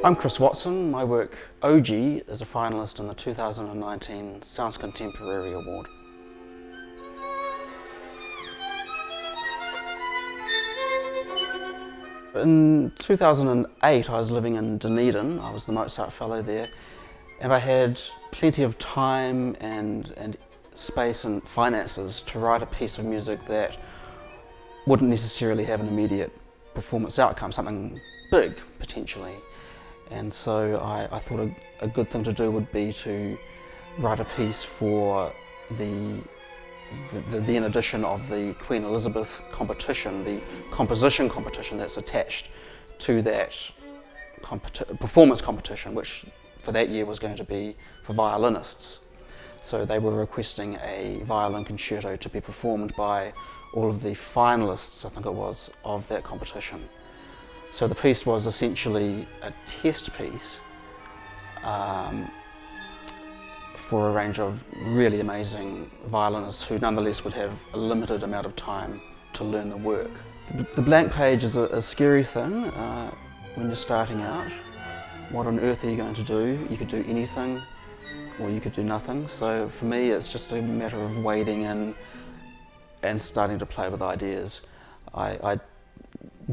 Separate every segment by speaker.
Speaker 1: I'm Chris Watson. My work, Ogee, is a finalist in the 2019 SOUNZ Contemporary Award. In 2008 I was living in Dunedin. I was the Mozart Fellow there, and I had plenty of time and space and finances to write a piece of music that wouldn't necessarily have an immediate performance outcome, something big potentially. And so I thought a good thing to do would be to write a piece for the then edition of the Queen Elizabeth competition, the composition competition that's attached to that performance competition, which for that year was going to be for violinists. So they were requesting a violin concerto to be performed by all of the finalists, I think it was, of that competition. So the piece was essentially a test piece for a range of really amazing violinists who nonetheless would have a limited amount of time to learn the work. The blank page is a scary thing when you're starting out. What on earth are you going to do? You could do anything or you could do nothing. So for me it's just a matter of wading in and starting to play with ideas. I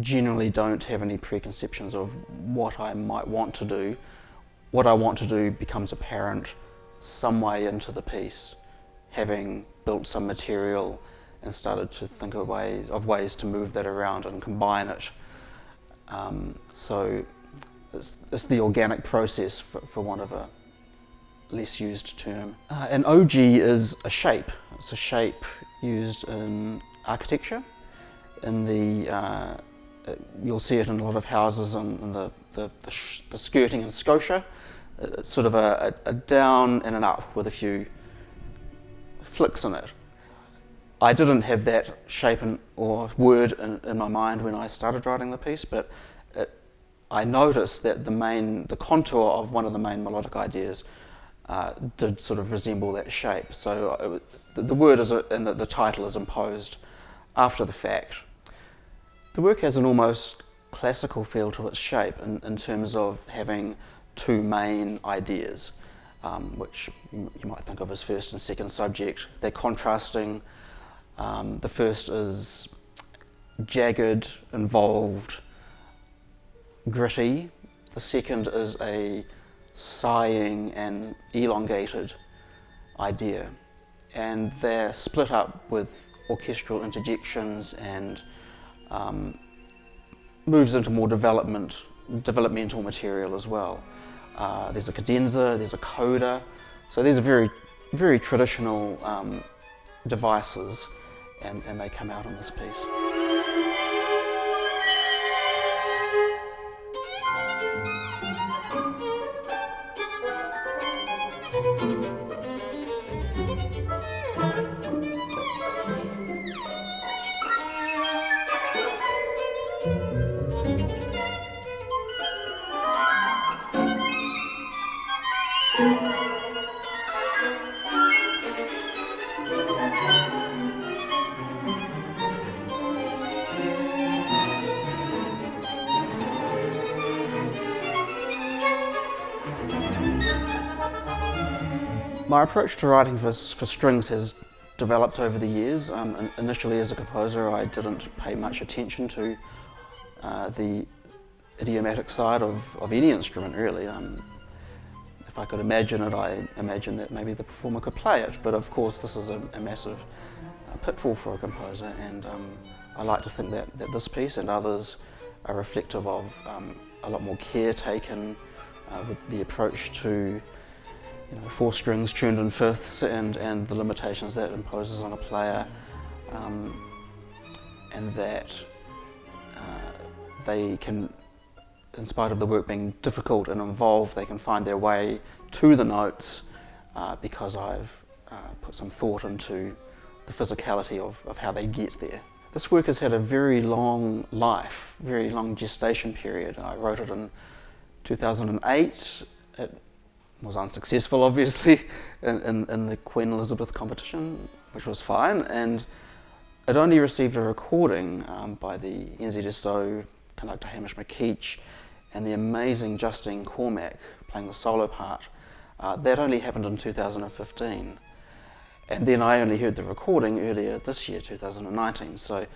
Speaker 1: generally don't have any preconceptions of what I might want to do. What I want to do becomes apparent some way into the piece, having built some material and started to think of ways to move that around and combine it. So it's the organic process, for want of a less used term. An ogee is a shape. It's a shape used in architecture. In the you'll see it in a lot of houses in the skirting in Scotia. It's sort of a down and an up with a few flicks in it. I didn't have that shape or word in my mind when I started writing the piece, but I noticed that the contour of one of the main melodic ideas did sort of resemble that shape. So the word and the title is imposed after the fact. The work has an almost classical feel to its shape in terms of having two main ideas, which you might think of as first and second subject. They're contrasting. The first is jagged, involved, gritty. The second is a sighing and elongated idea. And they're split up with orchestral interjections and moves into more developmental material as well. There's a cadenza, there's a coda, so these are very, very traditional devices, and they come out in this piece. My approach to writing for strings has developed over the years. Initially as a composer I didn't pay much attention to the idiomatic side of any instrument really. If I could imagine it, I imagined that maybe the performer could play it, but of course this is a massive pitfall for a composer, and I like to think that this piece and others are reflective of a lot more care taken with the approach to four strings tuned in fifths and the limitations that imposes on a player, and that they can, in spite of the work being difficult and involved, they can find their way to the notes because I've put some thought into the physicality of how they get there. This work has had a very long life, very long gestation period. I wrote it in 2008. It was unsuccessful, obviously, in the Queen Elizabeth competition, which was fine, and it only received a recording by the NZSO conductor Hamish McKeich and the amazing Justine Cormack playing the solo part. That only happened in 2015. And then I only heard the recording earlier this year, 2019. So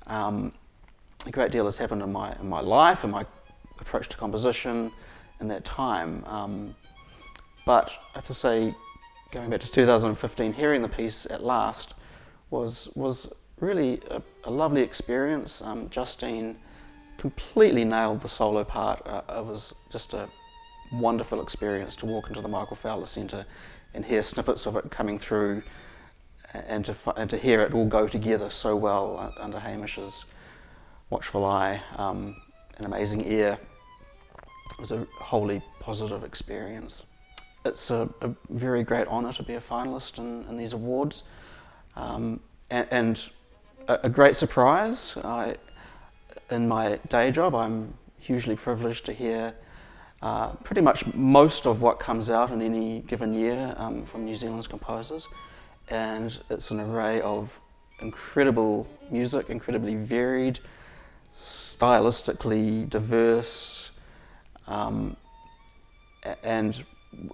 Speaker 1: a great deal has happened in my life and my approach to composition in that time. But I have to say, going back to 2015, hearing the piece at last was really a lovely experience. Justine completely nailed the solo part. It was just a wonderful experience to walk into the Michael Fowler Centre and hear snippets of it coming through, and to hear it all go together so well under Hamish's watchful eye, an amazing ear. It was a wholly positive experience. It's a very great honour to be a finalist in these awards, and a great surprise. In my day job, I'm hugely privileged to hear pretty much most of what comes out in any given year from New Zealand's composers, and it's an array of incredible music, incredibly varied, stylistically diverse, and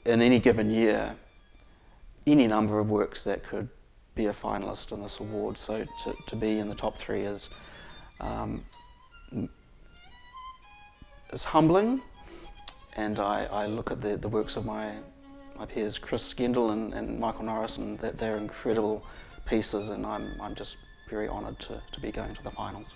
Speaker 1: in any given year, any number of works that could be a finalist in this award. So to be in the top three is humbling, and I look at the works of my peers Chris Skendall and Michael Norris, and they're incredible pieces, and I'm just very honoured to be going to the finals.